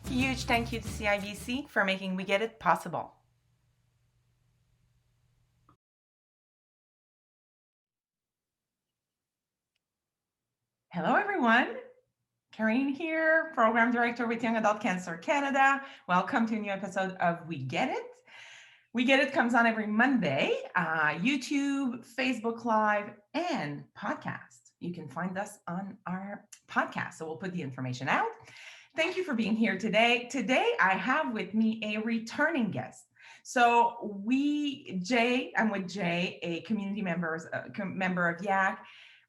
Huge thank you to CIBC for making We Get It possible. Hello, everyone. Karine here, Program Director with Young Adult Cancer Canada. Welcome to a new episode of We Get It. We Get It comes on every Monday, YouTube, Facebook Live, and podcast. You can find us on our podcast, so we'll put the information out. Thank you for being here today. Today, I have with me a returning guest. So I'm with Jay, a community member of YAC.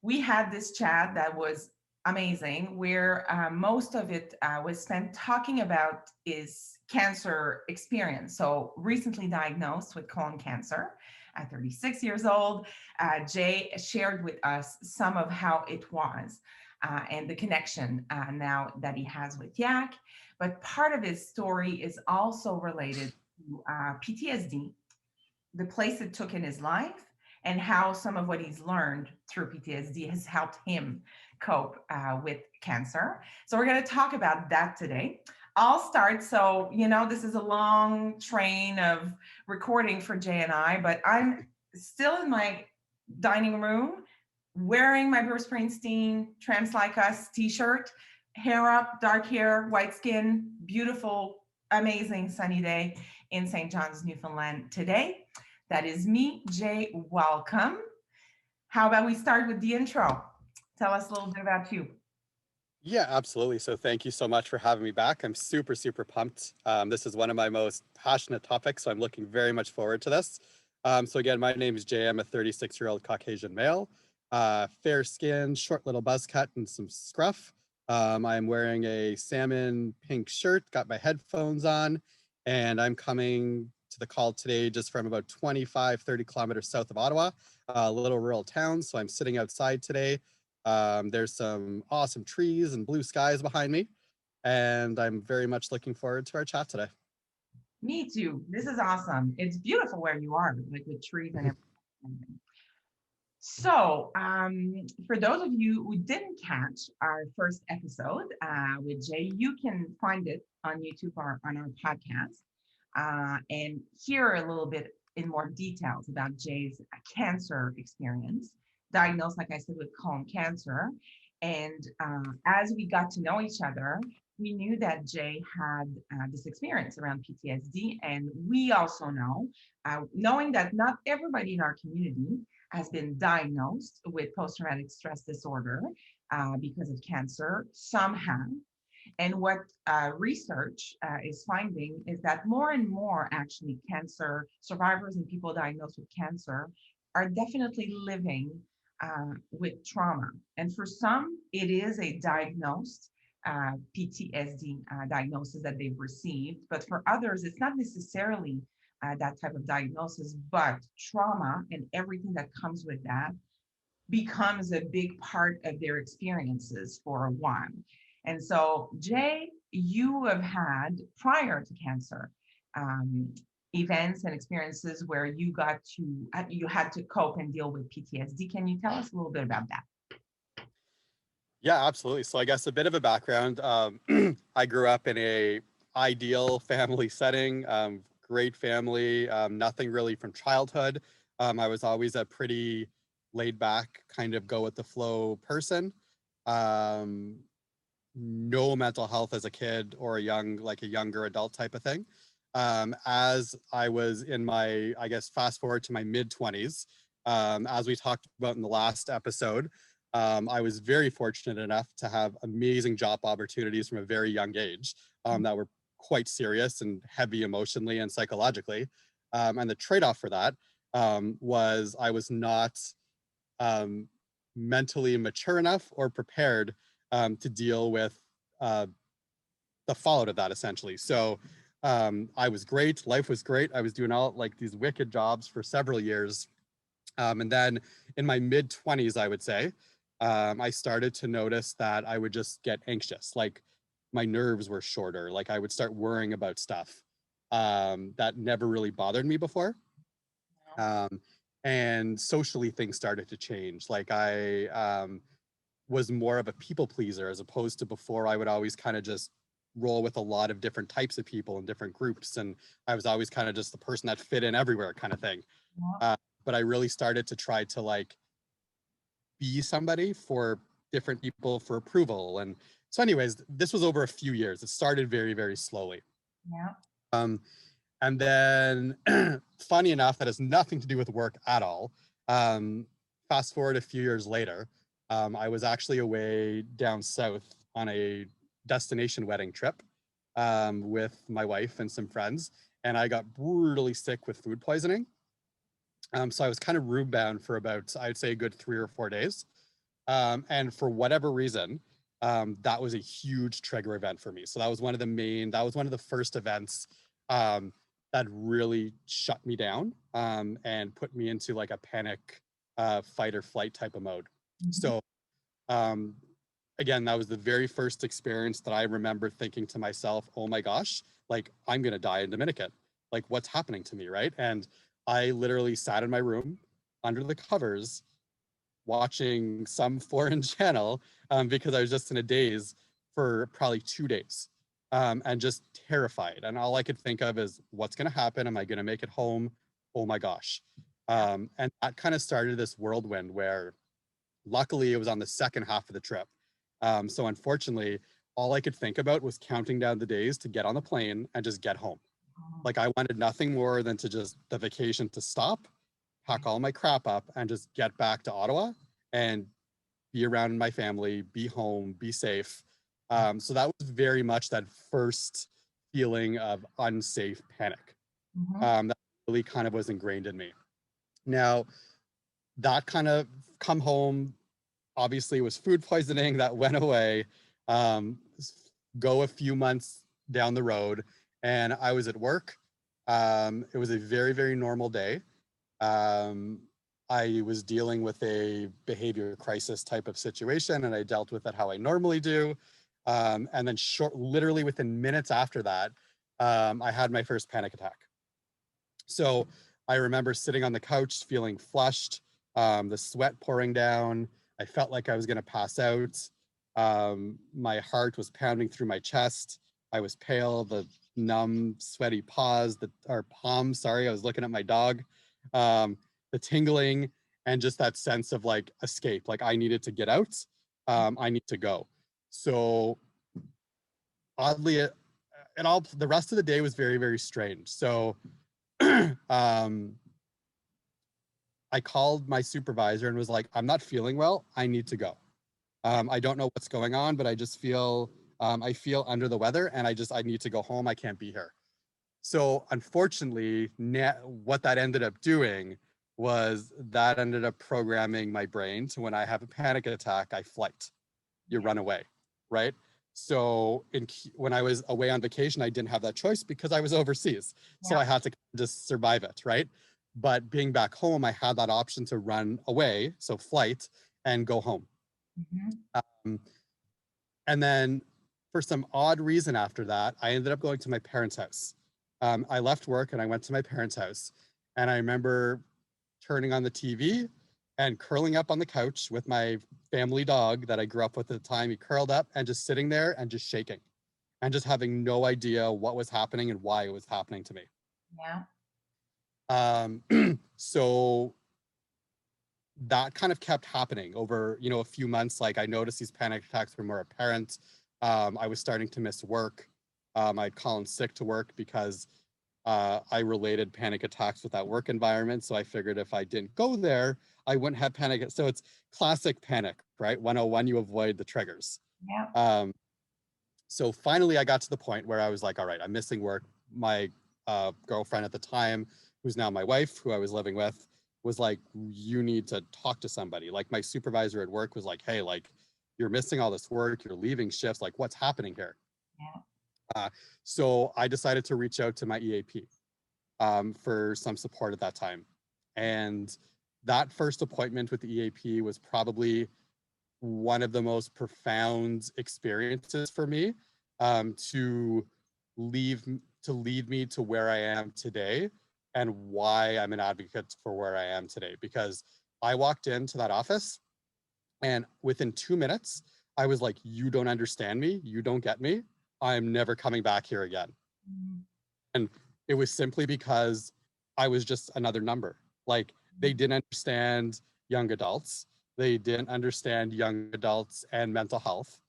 We had this chat that was amazing, where most of it was spent talking about his cancer experience. So recently diagnosed with colon cancer at 36 years old, Jay shared with us some of how it was and the connection now that he has with YAC. But part of his story is also related to PTSD, the place it took in his life, and how some of what he's learned through PTSD has helped him cope with cancer. So we're going to talk about that today. I'll start. So, this is a long train of recording for Jay and I, but I'm still in my dining room wearing my Bruce Springsteen Tramps Like Us t-shirt, hair up, dark hair, white skin, beautiful, amazing sunny day in St. John's, Newfoundland today. That is me, Jay. Welcome. How about we start with the intro? Tell us a little bit about you. Yeah, absolutely. So thank you so much for having me back. I'm super, super pumped. This is one of my most passionate topics, so I'm looking very much forward to this. So again, my name is Jay. I'm a 36-year-old Caucasian male, fair skin, short little buzz cut, and some scruff. I'm wearing a salmon pink shirt, got my headphones on, and I'm coming to the call today just from about 25, 30 kilometers south of Ottawa, a little rural town. So I'm sitting outside today. There's some awesome trees and blue skies behind me, and I'm very much looking forward to our chat today. Me too. This is awesome. It's beautiful where you are, like with trees and everything. So, for those of you who didn't catch our first episode with Jay, you can find it on YouTube or on our podcast and hear a little bit in more details about Jay's cancer experience, diagnosed, like I said, with colon cancer. And as we got to know each other, we knew that Jay had this experience around PTSD. And we also know, knowing that not everybody in our community has been diagnosed with post-traumatic stress disorder because of cancer. Some have. And what research is finding is that more and more actually cancer survivors and people diagnosed with cancer are definitely living with trauma. And for some, it is a diagnosed PTSD diagnosis that they've received. But for others, it's not necessarily that type of diagnosis, but trauma and everything that comes with that becomes a big part of their experiences for a while. And so, Jay, you have had prior to cancer events and experiences where you had to cope and deal with PTSD. Can you tell us a little bit about that? Yeah, absolutely. So I guess a bit of a background. I grew up in a ideal family setting, great family, nothing really from childhood. I was always a pretty laid back, kind of go with the flow person. No mental health as a kid or a younger adult type of thing. As I was in my, I guess, fast forward to my mid-20s, as we talked about in the last episode, I was very fortunate enough to have amazing job opportunities from a very young age that were quite serious and heavy emotionally and psychologically. And the trade-off for that was I was not mentally mature enough or prepared to deal with the fallout of that, essentially. So I was great. Life was great. I was doing all like these wicked jobs for several years. And then in my mid-20s, I would say, I started to notice that I would just get anxious. Like my nerves were shorter. Like I would start worrying about stuff that never really bothered me before. And socially, things started to change. Like I was more of a people pleaser as opposed to before I would always kind of just roll with a lot of different types of people and different groups. And I was always kind of just the person that fit in everywhere kind of thing. Yeah. But I really started to try to like be somebody for different people for approval. And so anyways, this was over a few years. It started very, very slowly. Yeah. Um, and then funny enough, that has nothing to do with work at all. Fast forward a few years later, I was actually away down south on a destination wedding trip with my wife and some friends, and I got brutally sick with food poisoning. So I was kind of room bound for about, I'd say, a good 3 or 4 days. And for whatever reason, that was a huge trigger event for me. So that was one of the first events that really shut me down and put me into like a panic, fight or flight type of mode. Mhm. So um, again, that was the very first experience that I remember thinking to myself, oh my gosh, like I'm going to die in Dominican. Like what's happening to me, right? And I literally sat in my room under the covers watching some foreign channel because I was just in a daze for probably 2 days and just terrified. And all I could think of is what's going to happen? Am I going to make it home? Oh my gosh. And that kind of started this whirlwind where luckily it was on the second half of the trip. So unfortunately, all I could think about was counting down the days to get on the plane and just get home. Oh, Like I wanted nothing more than to just the vacation to stop, pack all my crap up, and just get back to Ottawa and be around my family, be home, be safe. So that was very much that first feeling of unsafe panic. mhm. That really kind of was ingrained in me. Now, that kind of come home, obviously, it was food poisoning that went away. Um, go a few months down the road, and I was at work. It was a very, very normal day. Um, I was dealing with a behavior crisis type of situation, and I dealt with it how I normally do. And then, literally within minutes after that, I had my first panic attack. So I remember sitting on the couch feeling flushed, the sweat pouring down. I felt like I was going to pass out. My heart was pounding through my chest. I was pale, the numb, sweaty paws, or palms, sorry, I was looking at my dog. The tingling, and just that sense of like escape, like I needed to get out. I need to go. So oddly, it all, the rest of the day was very, very strange. So um, I called my supervisor and was like, I'm not feeling well. I need to go. I don't know what's going on, but I just feel, I feel under the weather and I need to go home. I can't be here. So unfortunately, what that ended up doing was that ended up programming my brain to when I have a panic attack, I flight, you run away, right? So when I was away on vacation, I didn't have that choice because I was overseas. So Yeah. I had to just survive it, right? But being back home, I had that option to run away, so flight, and go home. Mhm. Um, and then for some odd reason after that, I ended up going to my parents' house. I left work and I went to my parents' house. And I remember turning on the TV and curling up on the couch with my family dog that I grew up with at the time. He curled up and just sitting there and just shaking and just having no idea what was happening and why it was happening to me. Yeah. So that kind of kept happening over, a few months. Like I noticed these panic attacks were more apparent. I was starting to miss work. I'd call in sick to work because I related panic attacks with that work environment. So I figured if I didn't go there, I wouldn't have panic. So it's classic panic, right? 101, you avoid the triggers. Yeah. Um, so finally, I got to the point where I was like, all right, I'm missing work. My girlfriend at the time, who's now my wife, who I was living with, was like, you need to talk to somebody. Like my supervisor at work was like, hey, like you're missing all this work, you're leaving shifts, like what's happening here? Yeah. Uh, so I decided to reach out to my EAP for some support at that time. And that first appointment with the EAP was probably one of the most profound experiences for me to leave to lead me to where I am today and why I'm an advocate for where I am today. Because I walked into that office and within 2 minutes, I was like, you don't understand me. You don't get me. I'm never coming back here again. Mhm. And it was simply because I was just another number. Like, they didn't understand young adults. They didn't understand young adults and mental health.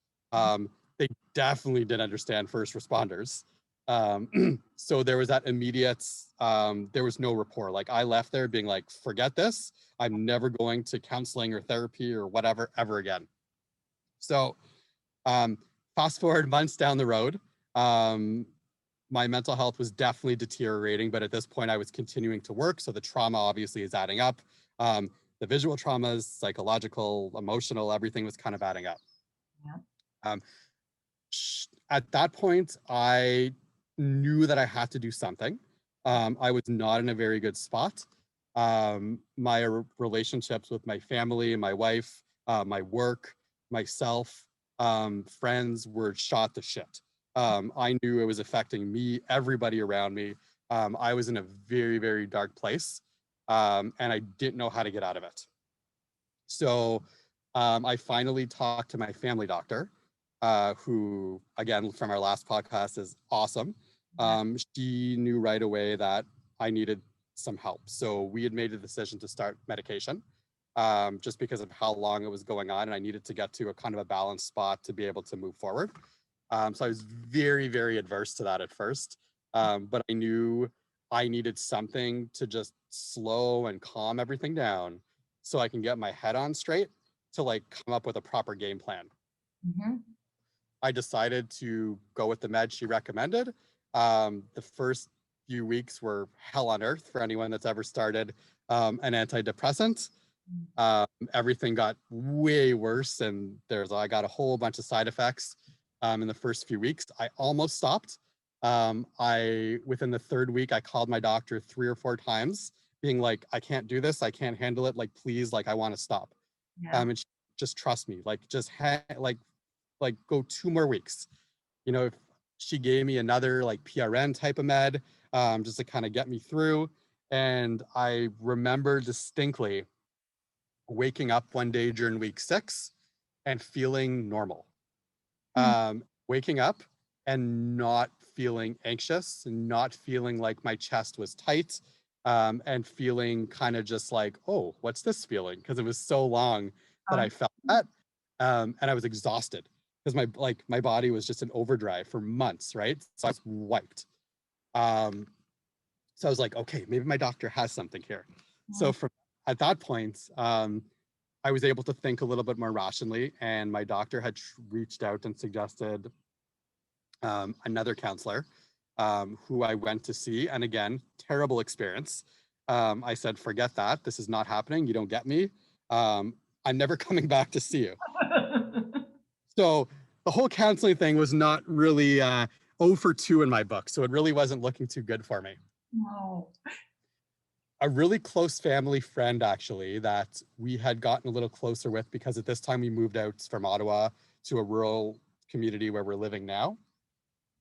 They definitely didn't understand first responders. So there was that immediate, there was no rapport. Like, I left there being like, forget this. I'm never going to counseling or therapy or whatever ever again. So um, fast forward months down the road, my mental health was definitely deteriorating, but at this point I was continuing to work. So the trauma obviously is adding up. The visual traumas, psychological, emotional, everything was kind of adding up. Yeah. Um, at that point, I knew that I had to do something. I was not in a very good spot. My relationships with my family, my wife, my work, myself, friends were shot to shit. I knew it was affecting me, everybody around me. I was in a very, very dark place, and I didn't know how to get out of it. So I finally talked to my family doctor, who, again, from our last podcast, is awesome. Yeah. She knew right away that I needed some help. So we had made a decision to start medication, just because of how long it was going on. And I needed to get to a kind of a balanced spot to be able to move forward. So I was very, very adverse to that at first. But I knew I needed something to just slow and calm everything down so I can get my head on straight to like come up with a proper game plan. Mhm. I decided to go with the med she recommended. The first few weeks were hell on earth for anyone that's ever started an antidepressant. Everything got way worse, and I got a whole bunch of side effects in the first few weeks. I almost stopped. Within the third week, I called my doctor 3 or 4 times, being like, "I can't do this. I can't handle it. Like, please, like, I want to stop." Yeah. And she, just trust me. Like, like go 2 more weeks. If she gave me another like PRN type of med, just to kind of get me through. And I remember distinctly waking up one day during week 6 and feeling normal. Mm. Waking up and not feeling anxious, and not feeling like my chest was tight, and feeling kind of just like, oh, what's this feeling? Because it was so long that I felt that, and I was exhausted because my body was just in overdrive for months, right? So I was wiped. Um, so I was like, okay, maybe my doctor has something here. So Mm. from at that point, I was able to think a little bit more rationally, and my doctor had reached out and suggested another counselor, who I went to see. And again, terrible experience. I said, forget that. This is not happening. You don't get me. I'm never coming back to see you. So the whole counseling thing was not really 0 for 2 in my book. So it really wasn't looking too good for me. No. A really close family friend, actually, that we had gotten a little closer with, because at this time we moved out from Ottawa to a rural community where we're living now.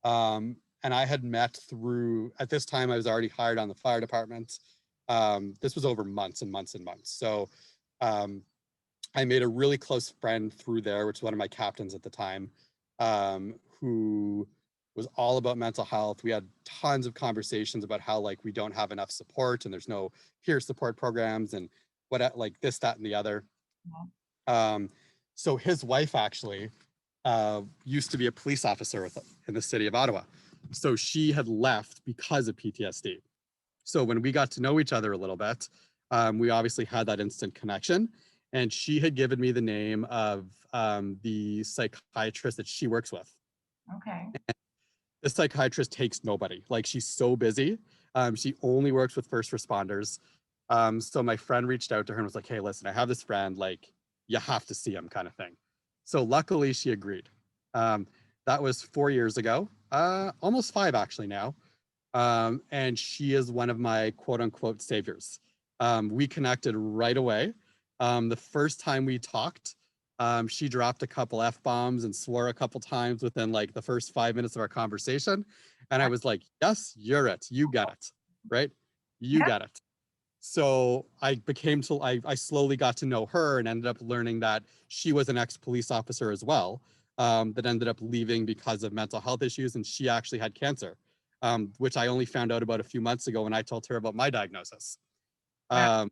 And I had met through, at this time, I was already hired on the fire department. This was over months and months and months. So um, I made a really close friend through there, which is one of my captains at the time, who was all about mental health. We had tons of conversations about how like we don't have enough support and there's no peer support programs and what, like this, that, and the other. Um, so his wife actually used to be a police officer in the city of Ottawa. So she had left because of PTSD. So when we got to know each other a little bit, we obviously had that instant connection. And she had given me the name of the psychiatrist that she works with. Okay. The psychiatrist takes nobody. Like, she's so busy. She only works with first responders. So my friend reached out to her and was like, hey, listen, I have this friend, like, you have to see him, kind of thing. So luckily she agreed. That was 4 years ago, almost 5 actually now. And she is one of my quote unquote saviors. We connected right away. The first time we talked, she dropped a couple F-bombs and swore a couple times within like the first 5 minutes of our conversation. And I was like, yes, you're it. You get it, right? You Yeah. get it. So I slowly got to know her and ended up learning that she was an ex-police officer as well. that ended up leaving because of mental health issues, and she actually had cancer, which I only found out about a few months ago when I told her about my diagnosis. Yeah.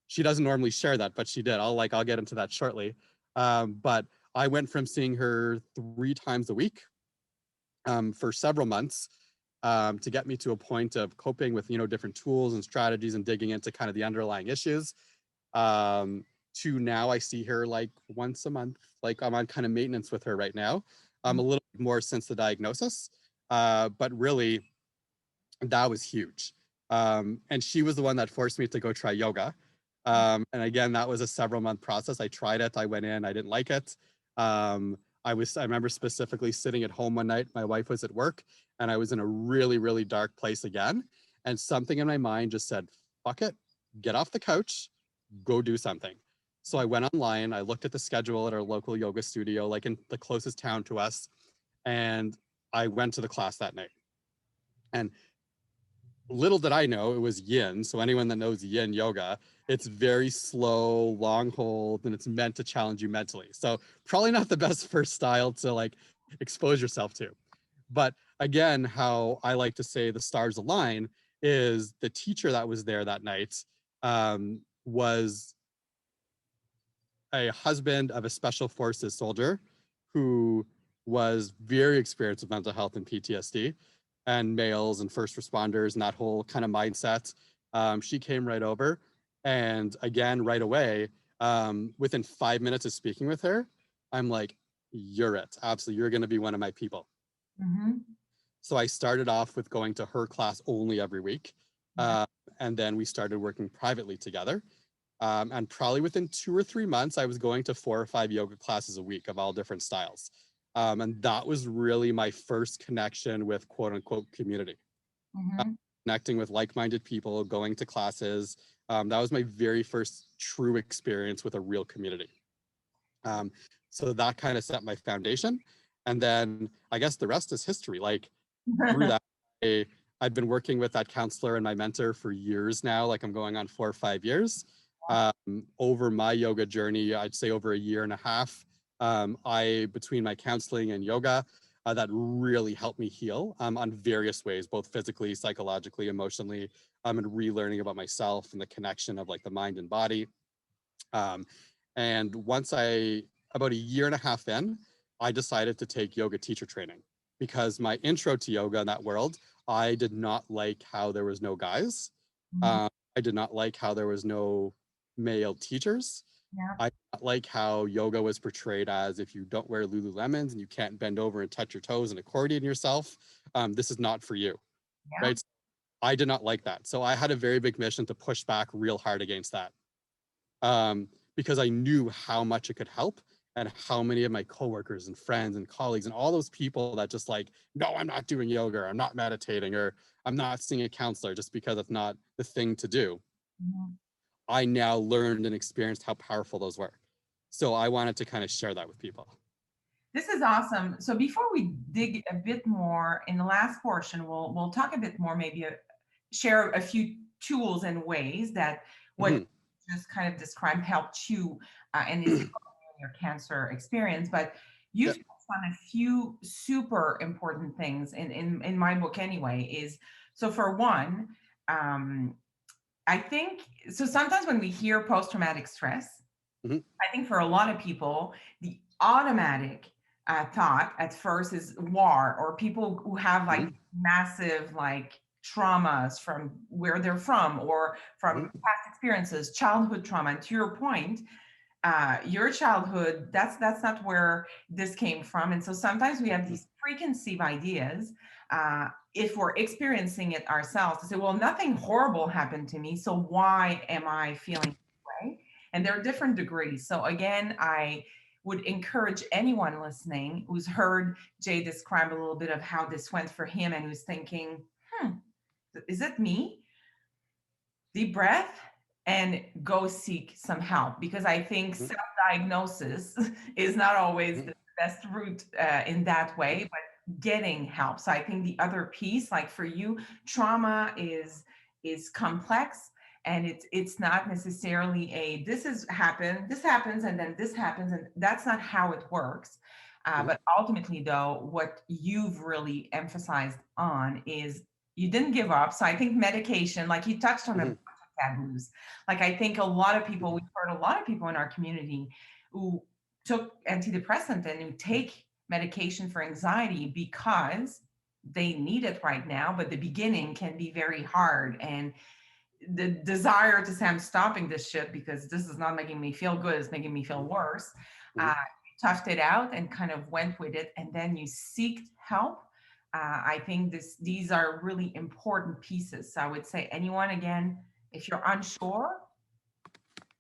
She doesn't normally share that, but she did. I'll get into that shortly. But I went from seeing her 3 times a week for several months to get me to a point of coping with, different tools and strategies and digging into kind of the underlying issues. To now I see her like once a month. Like I'm on kind of maintenance with her right now. A little bit more since the diagnosis, but really that was huge. And she was the one that forced me to go try yoga. And again, that was a several month process. I tried it. I went in. I didn't like it. I remember specifically sitting at home one night. My wife was at work, and I was in a really, really dark place again. And something in my mind just said, "Fuck it, get off the couch, go do something." So I went online. I looked at the schedule at our local yoga studio, like in the closest town to us, and I went to the class that night. And little did I know it was yin. So anyone that knows yin yoga, it's very slow, long hold, and it's meant to challenge you mentally. So probably not the best first style to like expose yourself to. But again, how I like to say the stars align is the teacher that was there that night was a husband of a special forces soldier who was very experienced with mental health and PTSD and males and first responders and that whole kind of mindset. She came right over, and again, right away, within 5 minutes of speaking with her, I'm like, "You're it. Absolutely. You're going to be one of my people." Mm-hmm. So I started off with going to her class only every week. Yeah. And then we started working privately together. And probably within 2 or 3 months, I was going to 4 or 5 yoga classes a week of all different styles. And that was really my first connection with quote unquote community. Mm-hmm. Connecting with like-minded people, going to classes. That was my very first true experience with a real community. Um, so that kind of set my foundation. And then I guess the rest is history. Like through that, I've been working with that counselor and my mentor for years now. Like I'm going on 4 or 5 years. Over my yoga journey, I'd say over a year and a half, between my counseling and yoga, that really helped me heal on various ways, both physically, psychologically, emotionally, and relearning about myself and the connection of like the mind and body. Um, and about a year and a half in, I decided to take yoga teacher training because my intro to yoga in that world, I did not like how there was no guys. Mm-hmm. I did not like how there was no male teachers. Yeah. I did not like how yoga was portrayed as if you don't wear Lululemons and you can't bend over and touch your toes and accordion yourself, this is not for you, Yeah. right? So I did not like that. So I had a very big mission to push back real hard against that. Because I knew how much it could help and how many of my coworkers and friends and colleagues and all those people that just like, no, I'm not doing yoga, or I'm not meditating, or I'm not seeing a counselor just because it's not the thing to do. Mm-hmm. I now learned and experienced how powerful those were. So I wanted to kind of share that with people. This is awesome. So before we dig a bit more in the last portion, we'll talk a bit more, maybe share a few tools and ways that what Mhm. you just kind of described helped you and is helping your cancer experience. But you've Yeah. touched on a few super important things in my book anyway. Is so for one, um, I think so. Sometimes when we hear post-traumatic stress, Mhm. I think for a lot of people, the automatic thought at first is war, or people who have like Mhm. massive like traumas from where they're from or from Mhm. past experiences, childhood trauma. And to your point, your childhood, that's not where this came from. And so sometimes we have these preconceived ideas, if we're experiencing it ourselves, to say, well, nothing horrible happened to me, so why am I feeling this way? And there are different degrees. So again, I would encourage anyone listening who's heard Jay describe a little bit of how this went for him and who's thinking, is it me? Deep breath and go seek some help, because I think Mhm. self-diagnosis is not always Mhm. the best route in that way, but getting help. So I think the other piece, like for you, trauma is complex, and it's not necessarily a this happens and then this happens, and that's not how it works. But ultimately, though, what you've really emphasized on is you didn't give up. So I think medication, like you touched on a bunch of taboos. Like I think a lot of people, we've heard a lot of people in our community who took antidepressant and who take medication for anxiety because they need it right now, but the beginning can be very hard. And the desire to say, I'm stopping this shit because this is not making me feel good, it's making me feel worse. Uh, Toughed it out and kind of went with it, and then you seeked help. I think these are really important pieces. So I would say, anyone, again, if you're unsure,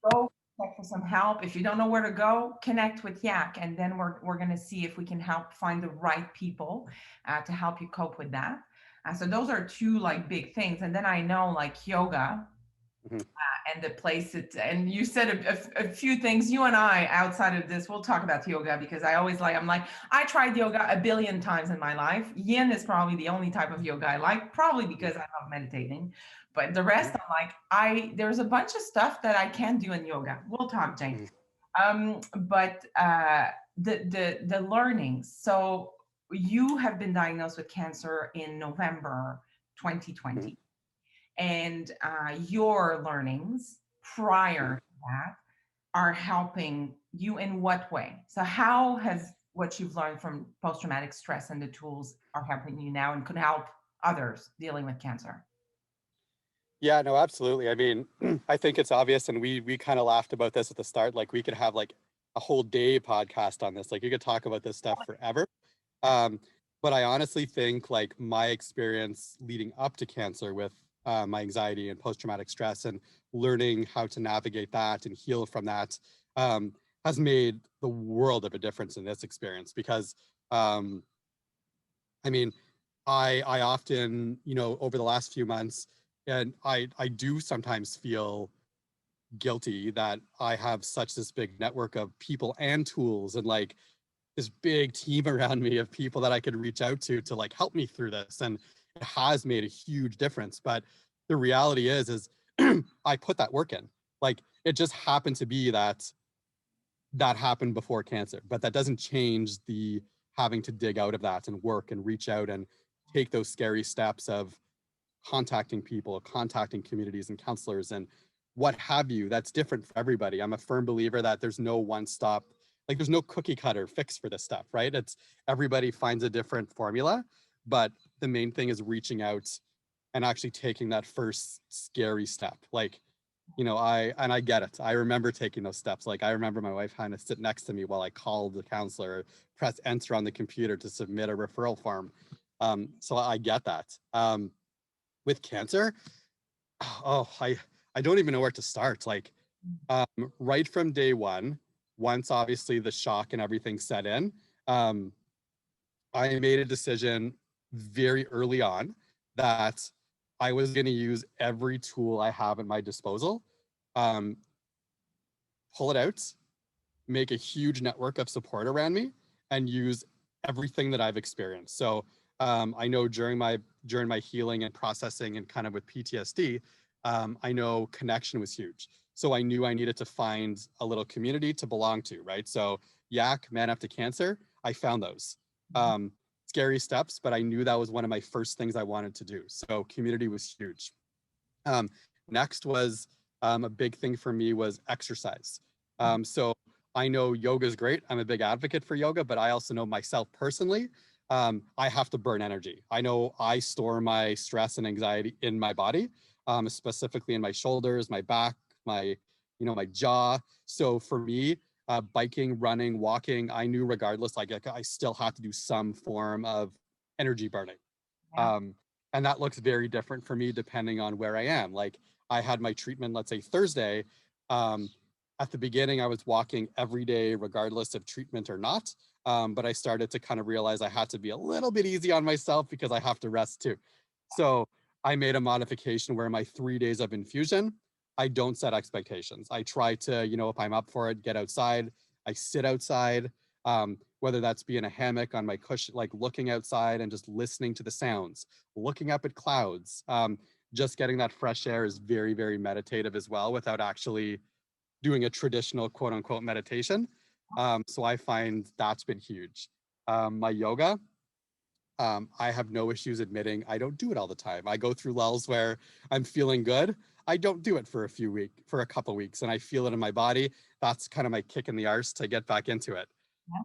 go check for some help. If you don't know where to go, connect with Yak, and then we're going to see if we can help find the right people to help you cope with that. So those are two like big things. And then I know like yoga and the place it, and you said a few things. You and I, outside of this, we'll talk about yoga, because I always like, I'm like, I tried yoga a billion times in my life. Yin is probably the only type of yoga I like, probably because I love meditating. But the rest, I'm like, there's a bunch of stuff that I can do in yoga. We'll talk, Jane. But the learnings. So you have been diagnosed with cancer in November 2020, and your learnings prior to that are helping you in what way? So how has what you've learned from post-traumatic stress and the tools are helping you now and could help others dealing with cancer? Yeah, no, absolutely. I mean, I think it's obvious, and we kind of laughed about this at the start. Like, we could have like a whole day podcast on this. Like, you could talk about this stuff forever. Um, but I honestly think like my experience leading up to cancer with my anxiety and post-traumatic stress, and learning how to navigate that and heal from that, has made the world of a difference in this experience. Because I mean, I often, over the last few months, and I do sometimes feel guilty that I have such this big network of people and tools, and like this big team around me of people that I could reach out to like help me through this. And it has made a huge difference. But the reality is I put that work in. Like, it just happened to be that happened before cancer, but that doesn't change the having to dig out of that and work and reach out and take those scary steps of contacting people, contacting communities and counselors and what have you. That's different for everybody. I'm a firm believer that there's no one stop, like there's no cookie cutter fix for this stuff, right? It's everybody finds a different formula, but the main thing is reaching out and actually taking that first scary step. Like, I get it. I remember taking those steps. Like, I remember my wife having to sit next to me while I called the counselor, press enter on the computer to submit a referral form. So I get that. With cancer, I don't even know where to start. Like, right from day one, once obviously the shock and everything set in, I made a decision very early on that I was going to use every tool I have at my disposal, pull it out, make a huge network of support around me, and use everything that I've experienced. So I know during my healing and processing and kind of with PTSD, I know connection was huge. So I knew I needed to find a little community to belong to, right? So Yak, Man Up to Cancer, I found those. Scary steps, but I knew that was one of my first things I wanted to do. So community was huge. Next was a big thing for me was exercise. So I know yoga is great. I'm a big advocate for yoga, but I also know myself personally, I have to burn energy. I know I store my stress and anxiety in my body, specifically in my shoulders, my back, my jaw. So for me, biking, running, walking, I knew regardless, like I still have to do some form of energy burning. Yeah. And that looks very different for me depending on where I am. Like, I had my treatment, let's say Thursday. At the beginning, I was walking every day, regardless of treatment or not. But I started to kind of realize I had to be a little bit easy on myself because I have to rest too. So I made a modification where my 3 days of infusion, I don't set expectations. I try to, if I'm up for it, get outside. I sit outside, whether that's be in a hammock on my cushion, like looking outside and just listening to the sounds, looking up at clouds. Just getting that fresh air is very, very meditative as well, without actually doing a traditional quote unquote meditation. So I find that's been huge. My yoga, I have no issues admitting I don't do it all the time. I go through lulls where I'm feeling good. I don't do it for a couple weeks, and I feel it in my body. That's kind of my kick in the arse to get back into it.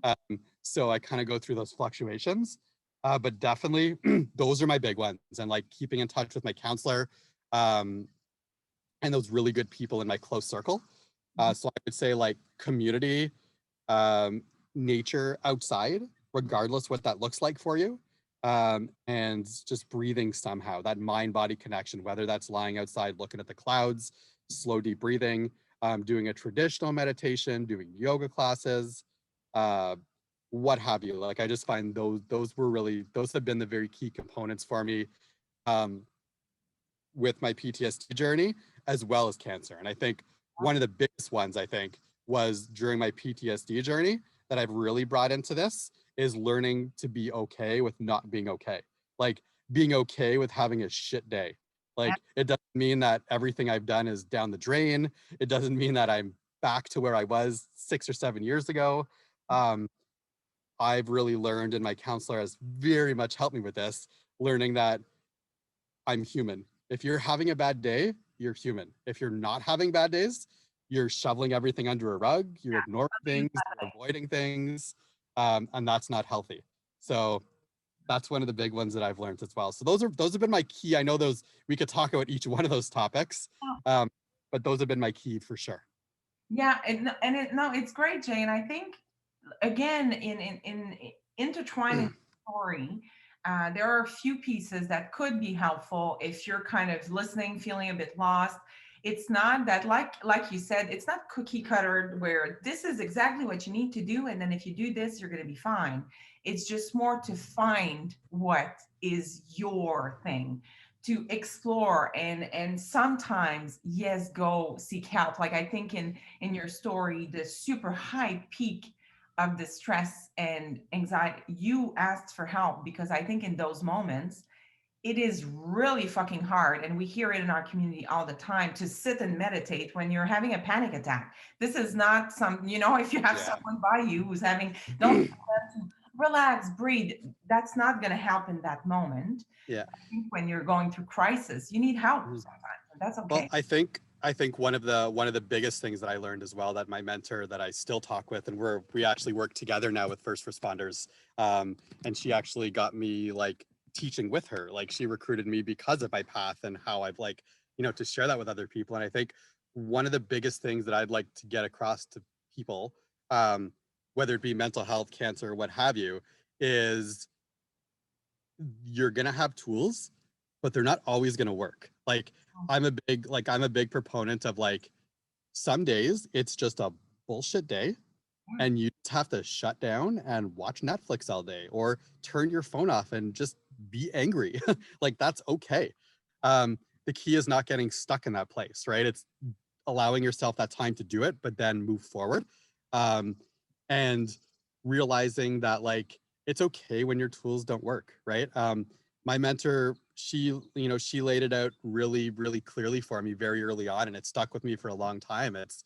Yeah. So I kind of go through those fluctuations, but definitely those are my big ones. And like keeping in touch with my counselor, um, and those really good people in my close circle. Mhm. So I would say like community, um, nature outside, regardless what that looks like for you. And just breathing somehow, that mind body connection, whether that's lying outside looking at the clouds, slow deep breathing, doing a traditional meditation, doing yoga classes, uh, what have you. Like I just find those have been the very key components for me, um, with my PTSD journey as well as cancer. And I think one of the biggest ones I think was during my PTSD journey that I've really brought into this is learning to be okay with not being okay. Like being okay with having a shit day. Yeah. Like it doesn't mean that everything I've done is down the drain. It doesn't mean that I'm back to where I was 6 or 7 years ago. Um, I've really learned, and my counselor has very much helped me with this, learning that I'm human. If you're having a bad day, you're human. If you're not having bad days, you're shoveling everything under a rug, you're ignoring things, you're avoiding things, and that's not healthy. So that's one of the big ones that I've learned as well. So those have been my key. I know those we could talk about each one of those topics, um, but those have been my key for sure. Yeah, no, it's great, Jay. And I think again, in intertwining the story, there are a few pieces that could be helpful if you're kind of listening, feeling a bit lost. It's not that, like you said, it's not cookie cutter where this is exactly what you need to do, and then if you do this, you're going to be fine. It's just more to find what is your thing, to explore, and sometimes, yes, go seek help. Like I think in your story, the super high peak of the stress and anxiety, you asked for help, because I think in those moments it is really fucking hard, and we hear it in our community all the time, to sit and meditate when you're having a panic attack. This is not some, if you have Yeah. someone by you who's having, don't tell them to relax, breathe. That's not going to help in that moment. Yeah. I think when you're going through crisis, you need help Mhm. sometimes, and that's Well, okay. I think one of the biggest things that I learned as well, that my mentor that I still talk with, and we actually work together now with first responders, and she actually got me like teaching with her. Like she recruited me because of my path and how I've like, to share that with other people. And I think one of the biggest things that I'd like to get across to people, um, whether it be mental health, cancer, what have you, is you're gonna have tools, but they're not always gonna work. Like I'm a big proponent of like some days it's just a bullshit day and you just have to shut down and watch Netflix all day or turn your phone off and just be angry. Like that's okay. The key is not getting stuck in that place, right? It's allowing yourself that time to do it, but then move forward. Um, and realizing that like it's okay when your tools don't work, right? My mentor, she laid it out really, really clearly for me very early on, and it stuck with me for a long time. It's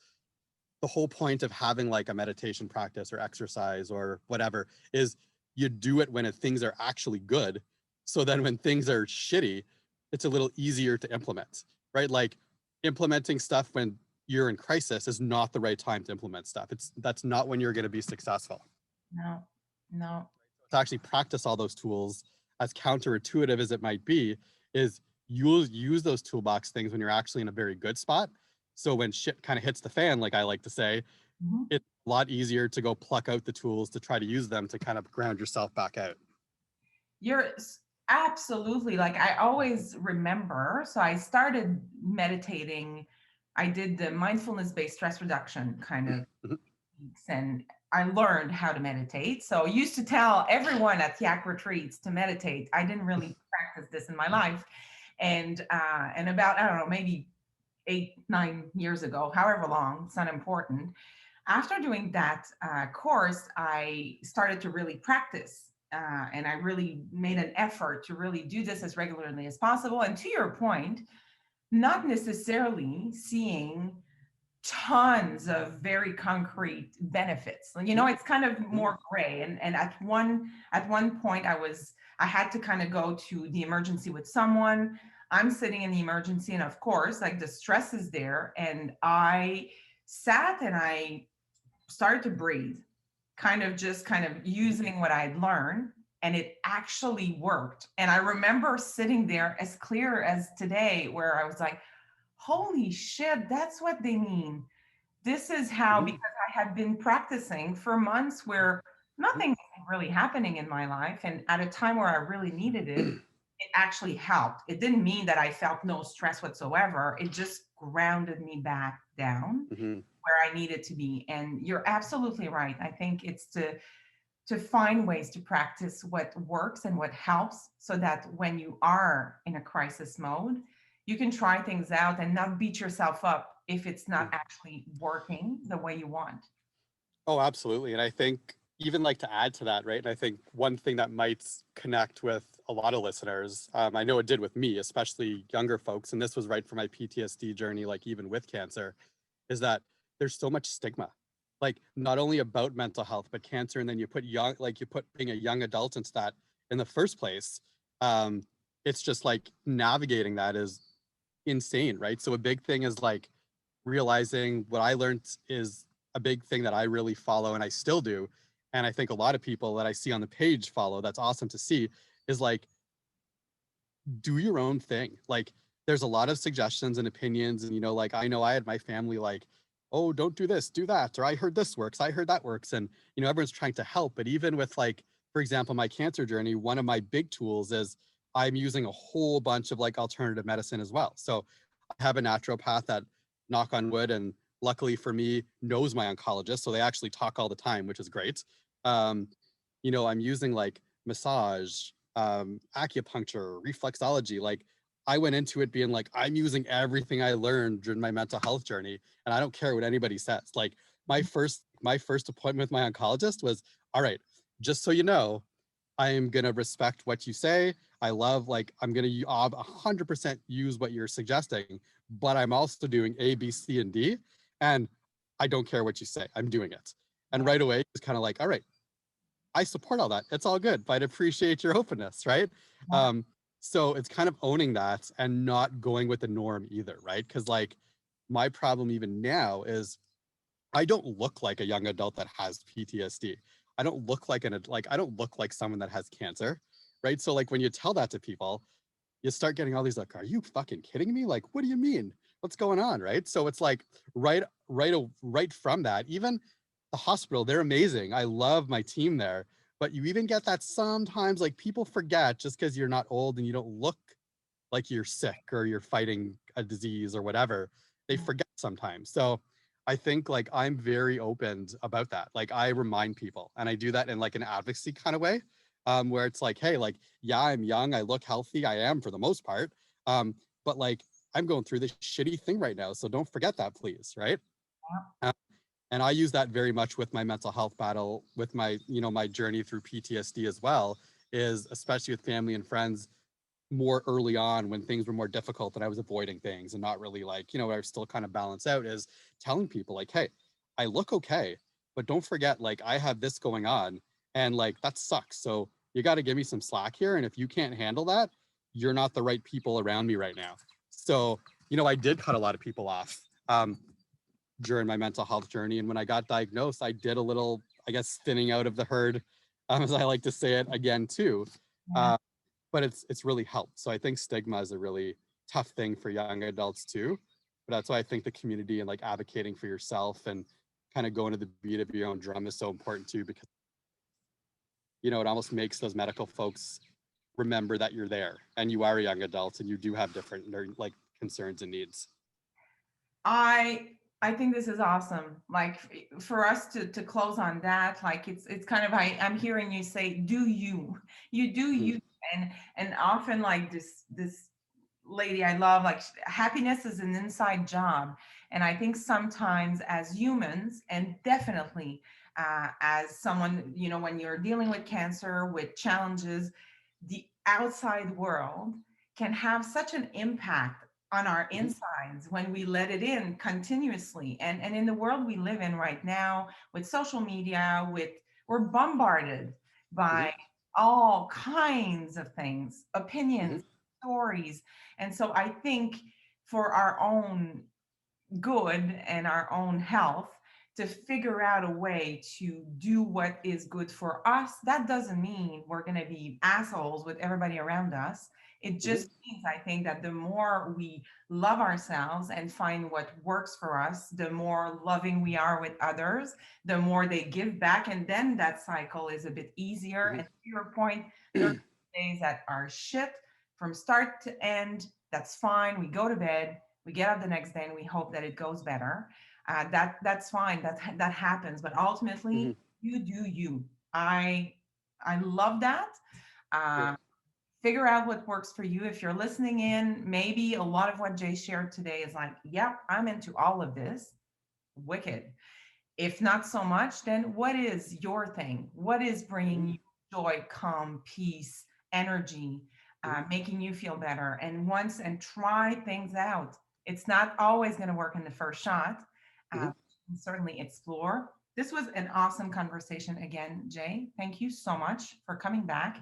the whole point of having like a meditation practice or exercise or whatever is you do it when things are actually good. So then when things are shitty, it's a little easier to implement, right? Like implementing stuff when you're in crisis is not the right time to implement stuff. That's not when you're going to be successful. No, no. To actually practice all those tools, as counterintuitive as it might be, is you'll use those toolbox things when you're actually in a very good spot. So when shit kind of hits the fan, like I like to say, Mhm. it's a lot easier to go pluck out the tools to try to use them to kind of ground yourself back out. Absolutely, like I always remember. So I started meditating. I did the mindfulness based stress reduction kind of Mhm. weeks, and I learned how to meditate. So I used to tell everyone at Yak retreats to meditate. I didn't really practice this in my life. And about, I don't know, maybe 8, 9 years ago, however long, it's not important. After doing that course, I started to really practice. And I really made an effort to really do this as regularly as possible. And to your point, not necessarily seeing tons of very concrete benefits. You know, it's kind of more gray. And at one point I had to kind of go to the emergency with someone. I'm sitting in the emergency, and of course, like the stress is there. And I sat and I started to breathe, kind of using what I'd learned, and it actually worked. And I remember sitting there as clear as today, where I was like, holy shit, that's what they mean. This is how, Mhm. because I had been practicing for months where nothing was really happening in my life. And at a time where I really needed it, it actually helped. It didn't mean that I felt no stress whatsoever. It just grounded me back down Mhm. where I needed to be. And you're absolutely right. I think it's to find ways to practice what works and what helps, so that when you are in a crisis mode, you can try things out and not beat yourself up if it's not Mhm. actually working the way you want. Oh, absolutely. And I think even like to add to that, right? And I think one thing that might connect with a lot of listeners, I know it did with me, especially younger folks, and this was right for my PTSD journey, like even with cancer, is that there's so much stigma, like not only about mental health, but cancer. And then you put young, like you put being a young adult into that in the first place. Um, it's just like navigating that is insane, right? So a big thing is like realizing what I learned is a big thing that I really follow and I still do. And I think a lot of people that I see on the page follow, that's awesome to see, is like do your own thing. Like there's a lot of suggestions and opinions. And, you know, like I know I had my family like, oh, don't do this, do that. Or I heard this works, I heard that works. And, you know, everyone's trying to help. But even with like, for example, my cancer journey, one of my big tools is I'm using a whole bunch of like alternative medicine as well. So I have a naturopath that, knock on wood, and luckily for me, knows my oncologist. So they actually talk all the time, which is great. Um, you know, I'm using like massage, acupuncture, reflexology. Like I went into it being like, I'm using everything I learned during my mental health journey, and I don't care what anybody says. Like my first appointment with my oncologist was, all right, just so you know, I am gonna respect what you say. I love like I'm gonna 100% use what you're suggesting, but I'm also doing A, B, C, and D, and I don't care what you say. I'm doing it. And Yeah. right away, it's kind of like, all right, I support all that. It's all good, but I'd appreciate your openness, right? Yeah. Um, so it's kind of owning that and not going with the norm either, right? Because like my problem even now is I don't look like a young adult that has PTSD. I don't look like I don't look like someone that has cancer, right? So like when you tell that to people, you start getting all these like, are you fucking kidding me? Like, what do you mean? What's going on, right? So it's like right from that, even the hospital, they're amazing. I love my team there, but you even get that sometimes like people forget just because you're not old and you don't look like you're sick or you're fighting a disease or whatever. They forget sometimes. So I think like I'm very open about that. Like I remind people, and I do that in like an advocacy kind of way, where it's like, hey, like, yeah, I'm young, I look healthy, I am for the most part, but like I'm going through this shitty thing right now, so don't forget that, please, right? Um, and I use that very much with my mental health battle, with my, you know, my journey through PTSD as well, is especially with family and friends more early on when things were more difficult and I was avoiding things and not really like, you know, I was still kind of balance out, is telling people like, hey, I look okay, but don't forget, like, I have this going on and like that sucks. So you got to give me some slack here. And if you can't handle that, you're not the right people around me right now. So, you know, I did cut a lot of people off during my mental health journey. And when I got diagnosed, I did a little, I guess, thinning out of the herd, as I like to say it again, too. Yeah. Uh, but it's really helped. So I think stigma is a really tough thing for young adults too. But that's why I think the community and like advocating for yourself and kind of going to the beat of your own drum is so important too, because you know it almost makes those medical folks remember that you're there and you are a young adult and you do have different like concerns and needs. I I think this is awesome. Like for us to close on that, like it's kind of I'm hearing you say, do you do Mhm. you, and often like this lady I love, like happiness is an inside job, and I think sometimes as humans, and definitely as someone, you know, when you're dealing with cancer, with challenges, the outside world can have such an impact on our Mm-hmm. insides when we let it in continuously. And in the world we live in right now with social media, we're bombarded Mm-hmm. by all kinds of things, Mm-hmm. opinions, stories. And so I think for our own good and our own health, to figure out a way to do what is good for us. That doesn't mean we're going to be assholes with everybody around us. It Mm-hmm. just means, I think, that the more we love ourselves and find what works for us, the more loving we are with others, the more they give back. And then that cycle is a bit easier. And to your point, there are days that are shit from start to end. That's fine. We go to bed, we get up the next day, and we hope that it goes better. That's fine. That happens. But Mm-hmm. ultimately, you do you. I love that. Yeah. Uh, Figure out what works for you. If you're listening in, maybe a lot of what Jay shared today is like, yep, I'm into all of this. Wicked. If not so much, then what is your thing? What is Mm-hmm. bringing you joy, calm, peace, energy, Mm-hmm. making you feel better? And try things out. It's not always going to work in the first shot. Mm-hmm. You can certainly explore. This was an awesome conversation again, Jay. Thank you so much for coming back.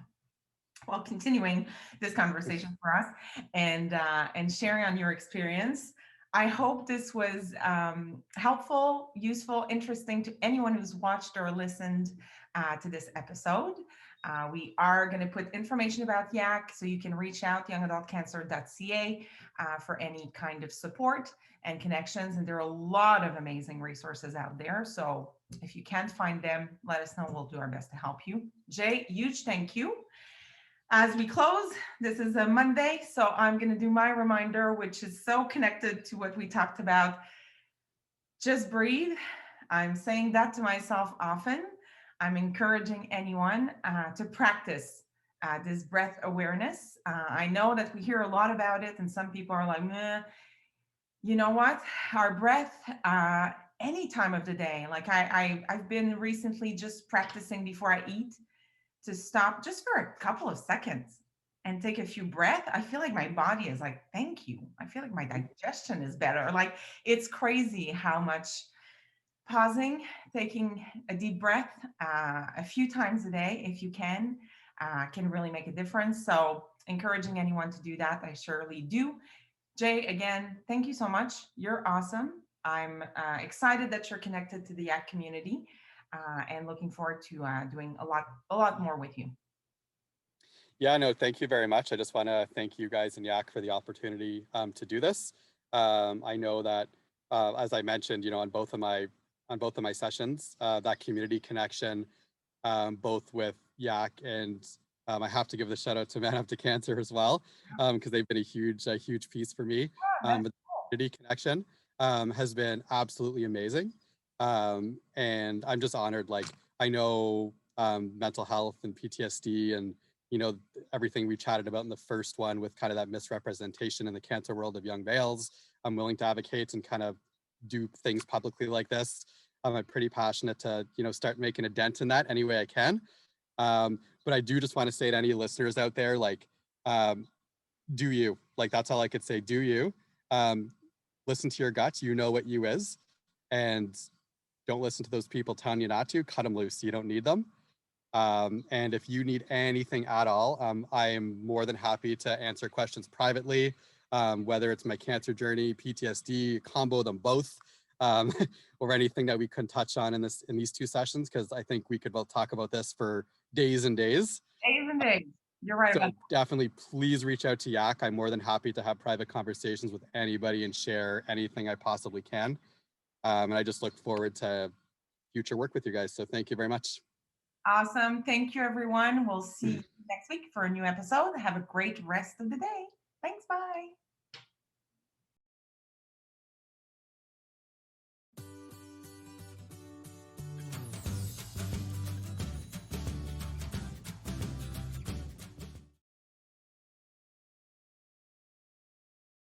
Well, continuing this conversation for us and sharing on your experience. I hope this was helpful, useful, interesting to anyone who's watched or listened to this episode. We are going to put information about YAC, so you can reach out youngadultcancer.ca for any kind of support and connections. And there are a lot of amazing resources out there. So if you can't find them, let us know. We'll do our best to help you. Jay, huge thank you. As we close, this is a Monday, so I'm going to do my reminder, which is so connected to what we talked about. Just breathe. I'm saying that to myself often. I'm encouraging anyone to practice this breath awareness. I know that we hear a lot about it, and some people are like, meh. You know what? Our breath, any time of the day. Like I've been recently just practicing before I eat to stop just for a couple of seconds and take a few breaths. I feel like my body is like, thank you. I feel like my digestion is better. Like it's crazy how much pausing, taking a deep breath a few times a day, if you can really make a difference. So encouraging anyone to do that, I surely do. Jay, again, thank you so much. You're awesome. I'm excited that you're connected to the YAC community and looking forward to doing a lot more with you. Yeah, no, thank you very much. I just want to thank you guys and Yak for the opportunity to do this. I know that, as I mentioned, on both of my sessions, that community connection, both with Yak and I have to give the shout out to Man Up to Cancer as well, because they've been a huge piece for me. Yeah, that's The community connection has been absolutely amazing, and I'm just honored. Like I know mental health and PTSD and you know everything we chatted about in the first one with kind of that misrepresentation in the cancer world of young males. I'm willing to advocate and kind of do things publicly like this. I'm pretty passionate to start making a dent in that any way I can. But I do just want to say to any listeners out there, like, do you, like, that's all I could say. Do you listen to your guts? You know what you is, and don't listen to those people telling you not to. Cut them loose. You don't need them. And if you need anything at all, I am more than happy to answer questions privately, whether it's my cancer journey, PTSD, combo them both, um, or anything that we couldn't touch on in these two sessions, because I think we could both talk about this for days and days. days and days. You're right about So definitely please reach out to Yak. I'm more than happy to have private conversations with anybody and share anything I possibly can. And I just look forward to future work with you guys. So thank you very much. Awesome. Thank you, everyone. We'll see you next week for a new episode. Have a great rest of the day. Thanks. Bye.